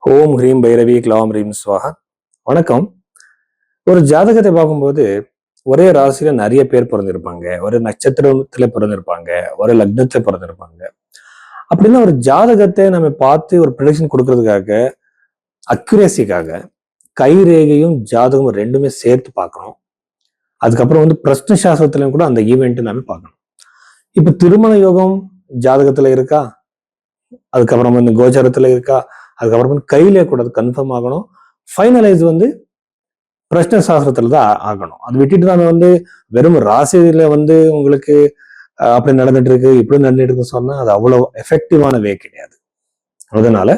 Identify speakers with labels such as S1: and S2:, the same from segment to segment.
S1: ஓம் ஹ்ரீம் பைரவி க்ளௌம் ஹ்ரீம் ஸ்வாஹா. வணக்கம். ஒரு ஜாதகத்தை பார்க்கும்போது ஒரே ராசியில நிறைய பேர் பிறந்திருப்பாங்க, ஒரு நட்சத்திரத்துல பிறந்திருப்பாங்க, ஒரு லக்னத்துல பிறந்திருப்பாங்க. அப்படின்னா ஒரு ஜாதகத்தை நம்ம பார்த்து ஒரு ப்ரெடிக்ஷன் கொடுக்கறதுக்காக, அக்யூரேசிக்காக கை ரேகையும் ஜாதகமும் ரெண்டுமே சேர்த்து பார்க்கணும். அதுக்கப்புறம் பிரஷ்ன சாஸ்திரத்திலையும் கூட அந்த ஈவெண்ட் நாம பார்க்கணும். இப்ப திருமண யோகம் ஜாதகத்துல இருக்கா, அதுக்கப்புறம் கோச்சாரத்துல இருக்கா, அதுக்கப்புறம் கையிலே கூட அது கன்ஃபார்ம் ஆகணும். ஃபைனலைஸ் பிரஷ்ன சாஸ்திரத்துல தான் ஆகணும். அது விட்டுட்டு நாம வெறும் ராசியில உங்களுக்கு அப்படி நடந்துட்டு இருக்கு இப்படி நடந்துட்டு இருக்குன்னு சொன்னா அது அவ்வளவு எஃபெக்டிவான வே கிடையாது. அதனால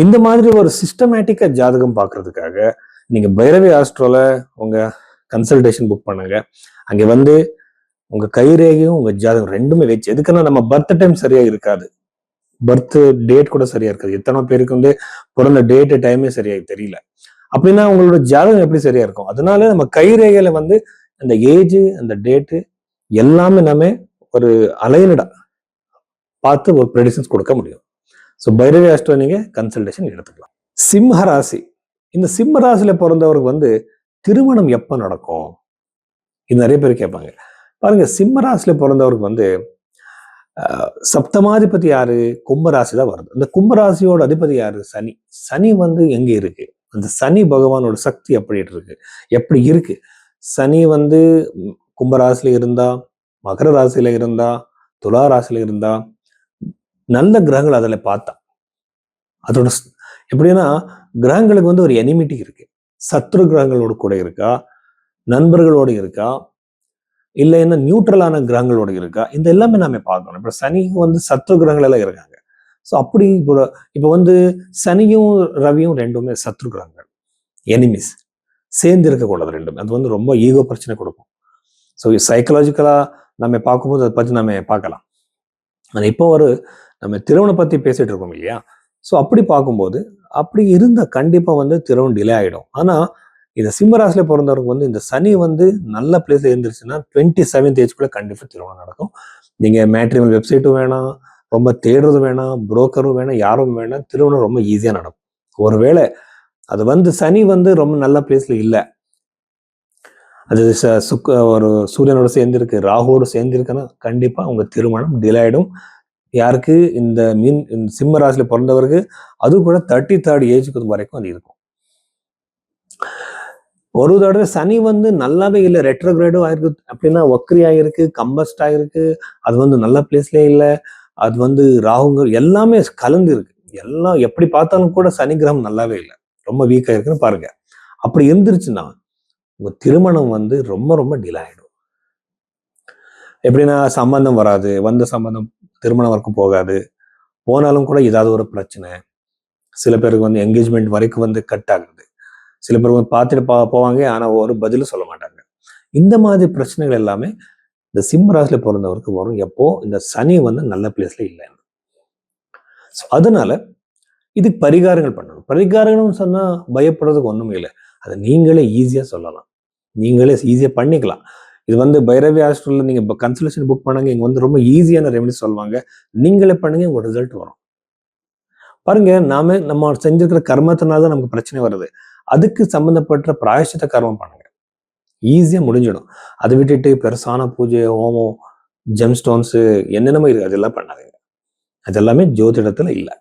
S1: இந்த மாதிரி ஒரு சிஸ்டமேட்டிக்கா ஜாதகம் பார்க்கறதுக்காக நீங்க பைரவி ஆஸ்ட்ரோல உங்க கன்சல்டேஷன் புக் பண்ணுங்க. அங்க உங்க கைரேகையும் உங்க ஜாதகம் ரெண்டுமே வச்சு, எதுக்குன்னா நம்ம பர்த் டைம் சரியா இருக்காது, பர்த் டேட் கூட சரியா இருக்காது. எத்தனை பேருக்கு பிறந்த டேட் டைமே சரியா தெரியல. அப்படின்னா உங்களோட ஜாதகம் எப்படி சரியா இருக்கும்? அதனால நம்ம கைரேகையில அந்த ஏஜ் அந்த டேட்டு எல்லாமே நம்ம ஒரு அலைனடா பார்த்து ஒரு ப்ரெடிஷன்ஸ் கொடுக்க முடியும். ஸோ பைரவி ஆஸ்ட்ரோ நீங்க கன்சல்டேஷன் எடுத்துக்கலாம். சிம்ம ராசி, இந்த சிம்ம ராசியில பிறந்தவருக்கு திருமணம் எப்ப நடக்கும்? இது நிறைய பேர் கேட்பாங்க. பாருங்க, சிம்ம ராசியில பிறந்தவருக்கு சப்தமாதிபதி யாரு? கும்பராசி தான் வருது. இந்த கும்பராசியோட அதிபதி யாரு? சனி. சனி எங்க இருக்கு? அந்த சனி பகவானோட சக்தி எப்படி இருக்கு? சனி கும்பராசில இருந்தா, மகர ராசியில இருந்தா, துலா ராசியில இருந்தா, நல்ல கிரகங்கள் அதில் பார்த்தா அதோட எப்படின்னா கிரகங்களுக்கு ஒரு எனிமிட்டி இருக்கு. சத்ரு கிரகங்களோடு கூட இருக்கா, நண்பர்களோடு இருக்கா, இல்ல என்ன நியூட்ரலான கிரகங்களோட இருக்கா, இந்த எல்லாமே நாம பார்க்கணும். இப்ப சனிக்கு சத்ரு கிரகங்கள் எல்லாம் இருக்காங்க. ஸோ அப்படி இப்ப சனியும் ரவியும் ரெண்டுமே சத்ரு கிரகங்கள், எனிமிஸ், சேர்ந்து இருக்கக்கூடாது ரெண்டுமே. அது ரொம்ப ஈகோ பிரச்சனை கொடுக்கும். ஸோ சைக்கலாஜிக்கலா நம்ம பார்க்கும்போது அதை பத்தி நம்ம பார்க்கலாம். ஆனா இப்போ நம்ம திருமணம் பத்தி பேசிட்டு இருக்கோம் இல்லையா? ஸோ அப்படி பார்க்கும்போது அப்படி இருந்தா கண்டிப்பா திருமணம் டிலே ஆயிடும். ஆனா இந்த சிம்மராசில பிறந்தவருக்கு இந்த சனி நல்ல பிளேஸ்ல இருந்துருச்சுன்னா 27th ஏஜ்குள்ள கண்டிப்பா திருமணம் நடக்கும். நீங்க மேட்ரிமோனியல் வெப்சைட்டும் வேணாம், ரொம்ப தேடுறது வேணாம், புரோக்கரும் வேணாம், யாரும் வேணாம், திருமணம் ரொம்ப ஈஸியா நடக்கும். ஒருவேளை அது சனி ரொம்ப நல்ல பிளேஸ்ல இல்லை, அது ஒரு சூரியனோட சேர்ந்திருக்கு, ராகுவோட சேர்ந்திருக்குன்னா கண்டிப்பா உங்க திருமணம் டிலே ஆயிடும். யாருக்கு? இந்த சிம்ம ராசியில பிறந்தவருக்கு அது கூட 33rd ஏஜுக்கு வரைக்கும் அது இருக்கும். ஒரு தடவை சனி நல்லாவே இல்லை, ரெட்ரோகிரேடும் ஆயிருக்கு, அப்படின்னா வக்ரி ஆயிருக்கு, கம்பஸ்ட் ஆயிருக்கு, அது நல்ல பிளேஸ்லயே இல்லை, அது ராகுங்க எல்லாமே கலந்து இருக்கு. எல்லாம் எப்படி பார்த்தாலும் கூட சனி கிரகம் நல்லாவே இல்லை, ரொம்ப வீக்கா இருக்குன்னு பாருங்க. அப்படி இருந்துருச்சுன்னா உங்க திருமணம் ரொம்ப ரொம்ப டிலே ஆயிடும். எப்படின்னா சம்பந்தம் வராது, சம்பந்தம் திருமணம் வரைக்கும் போகாது, போனாலும் கூட ஏதாவது ஒரு பிரச்சனை. சில பேருக்கு என்கேஜ்மெண்ட் வரைக்கும் கட் ஆகுது, சில பேர் பார்த்துட்டு போவாங்க, ஆனா ஒரு பதிலும் சொல்ல மாட்டாங்க. இந்த மாதிரி பிரச்சனைகள் எல்லாமே இந்த சிம்ம ராசியில பிறந்தவருக்கு வரும். எப்போ? இந்த சனி நல்ல பிளேஸ்ல இல்லை. அதனால இதுக்கு பரிகாரங்கள் பண்ணணும். பரிகாரங்கள்னு சொன்னா பயப்படுறதுக்கு ஒண்ணுமே இல்லை, அதை நீங்களே ஈஸியா சொல்லலாம், நீங்களே ஈஸியா பண்ணிக்கலாம். இது பைரவி ஆஸ்ட்ரோல நீங்க கன்சல்டேஷன் புக் பண்ணுங்க, இங்க ரொம்ப ஈஸியான ரெமெடி சொல்லுவாங்க, நீங்களே பண்ணுங்க, உங்க ரிசல்ட் வரும். பாருங்க, நம்ம செஞ்சிருக்கிற கர்மத்தினால தான் நமக்கு பிரச்சனை வருது. அதுக்கு சம்பந்தப்பட்ட பிராயஷ்சித்த கர்மம் பண்ணுங்க, ஈஸியா முடிஞ்சிடும். அதை விட்டுட்டு பெருசான பூஜை, ஹோமம், ஜெம் ஸ்டோன்ஸ் என்னென்னமோ இருக்கு, அதெல்லாம் பண்ணாதீங்க. அதெல்லாமே ஜோதிடத்துல இல்லை.